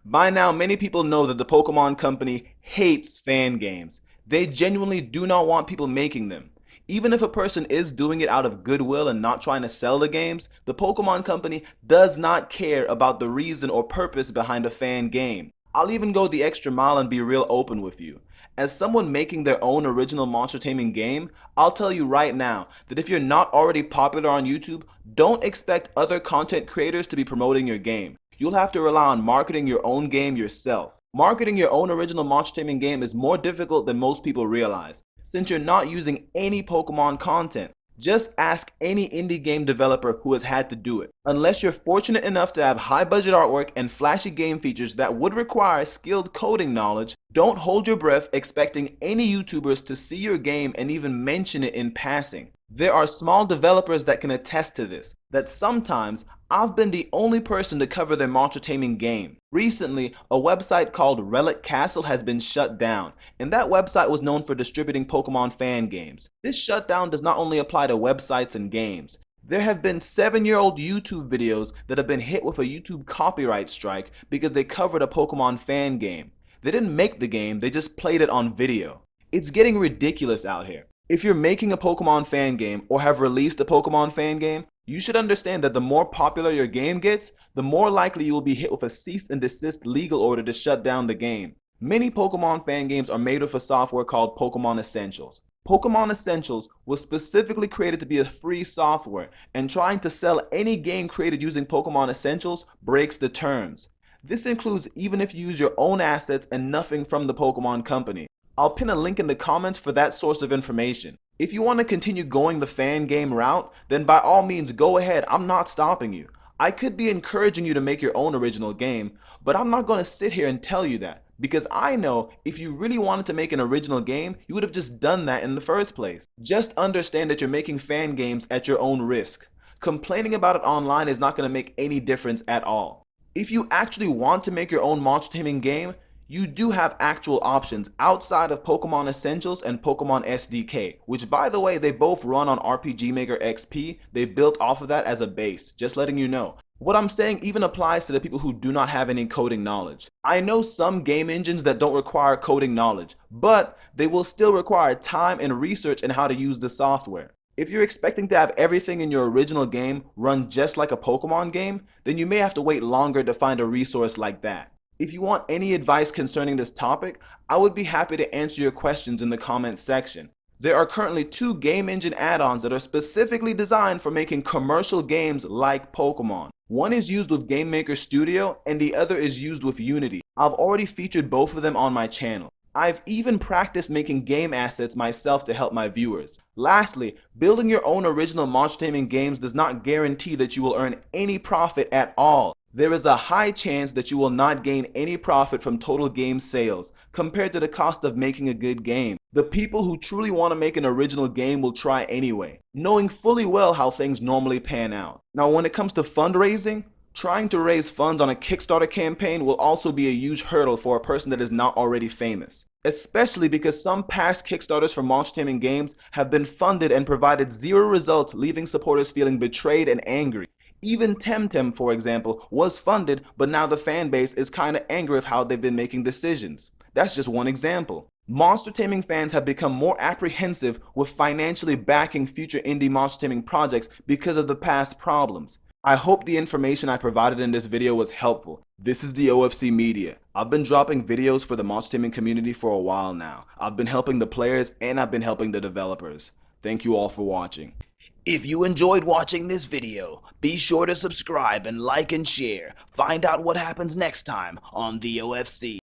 By now, many people know that the Pokemon Company hates fan games. They genuinely do not want people making them. Even if a person is doing it out of goodwill and not trying to sell the games, the Pokemon Company does not care about the reason or purpose behind a fan game. I'll even go the extra mile and be real open with you. As someone making their own original monster taming game, I'll tell you right now that if you're not already popular on YouTube, don't expect other content creators to be promoting your game. You'll have to rely on marketing your own game yourself. Marketing your own original monster taming game is more difficult than most people realize, since you're not using any Pokemon content. Just ask any indie game developer who has had to do it. Unless you're fortunate enough to have high budget artwork and flashy game features that would require skilled coding knowledge, don't hold your breath expecting any YouTubers to see your game and even mention it in passing. There are small developers that can attest to this, that sometimes I've been the only person to cover their monster taming game. Recently, a website called Relic Castle has been shut down, and that website was known for distributing Pokemon fan games. This shutdown does not only apply to websites and games. There have been 7-year-old YouTube videos that have been hit with a YouTube copyright strike because they covered a Pokemon fan game. They didn't make the game, they just played it on video. It's getting ridiculous out here. If you're making a Pokemon fan game or have released a Pokemon fan game, you should understand that the more popular your game gets, the more likely you will be hit with a cease and desist legal order to shut down the game. Many Pokemon fan games are made with a software called Pokemon Essentials. Pokemon Essentials was specifically created to be a free software, and trying to sell any game created using Pokemon Essentials breaks the terms. This includes even if you use your own assets and nothing from the Pokemon Company. I'll pin a link in the comments for that source of information. If you want to continue going the fan game route, then by all means go ahead, I'm not stopping you. I could be encouraging you to make your own original game, but I'm not going to sit here and tell you that, because I know if you really wanted to make an original game, you would have just done that in the first place. Just understand that you're making fan games at your own risk. Complaining about it online is not going to make any difference at all. If you actually want to make your own monster taming game, you do have actual options outside of Pokemon Essentials and Pokemon SDK, which by the way, they both run on RPG Maker XP. They built off of that as a base, just letting you know. What I'm saying even applies to the people who do not have any coding knowledge. I know some game engines that don't require coding knowledge, but they will still require time and research in how to use the software. If you're expecting to have everything in your original game run just like a Pokemon game, then you may have to wait longer to find a resource like that. If you want any advice concerning this topic, I would be happy to answer your questions in the comments section. There are currently 2 game engine add-ons that are specifically designed for making commercial games like Pokemon. One is used with Game Maker Studio and the other is used with Unity. I've already featured both of them on my channel. I've even practiced making game assets myself to help my viewers. Lastly, building your own original monster taming games does not guarantee that you will earn any profit at all. There is a high chance that you will not gain any profit from total game sales compared to the cost of making a good game. The people who truly want to make an original game will try anyway, knowing fully well how things normally pan out. Now, when it comes to fundraising, trying to raise funds on a Kickstarter campaign will also be a huge hurdle for a person that is not already famous. Especially because some past Kickstarters for monster taming games have been funded and provided zero results, leaving supporters feeling betrayed and angry. Even Temtem, for example, was funded, but now the fan base is kinda angry with how they've been making decisions. That's just one example. Monster taming fans have become more apprehensive with financially backing future indie monster taming projects because of the past problems. I hope the information I provided in this video was helpful. This is the OFC Media. I've been dropping videos for the monster taming community for a while now. I've been helping the players and I've been helping the developers. Thank you all for watching. If you enjoyed watching this video, be sure to subscribe and like and share. Find out what happens next time on the OFC.